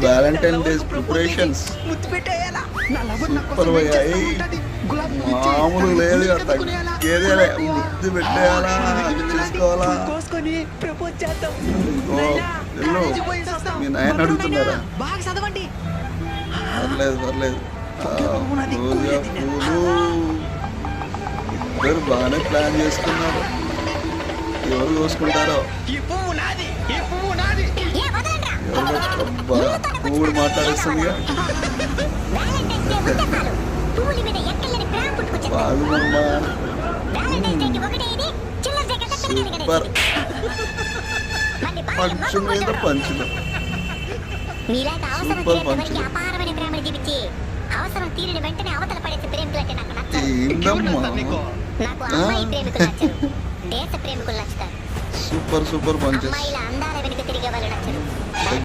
Valentine days preparations super భయ్యా. మామూలు లేదు, తగ్గేదేలే. ముద్దు పెట్టేయాలా, చేసుకోవాలా. మీ నాయన అడుగుతున్నారా? పర్లేదు పర్లేదు. రోజా పూలు ఇద్దరు బాగానే ప్లాన్ చేసుకున్నారు. ఎవరు కోసుకుంటారో మూడు మాట్లాడేస్తుందిగా. బాగుందమ్మా, సూపర్. పంచు మీద పంచులు, సూపర్ పంచులు. ఏందమ్మా, సూపర్ సూపర్ పంచెస్.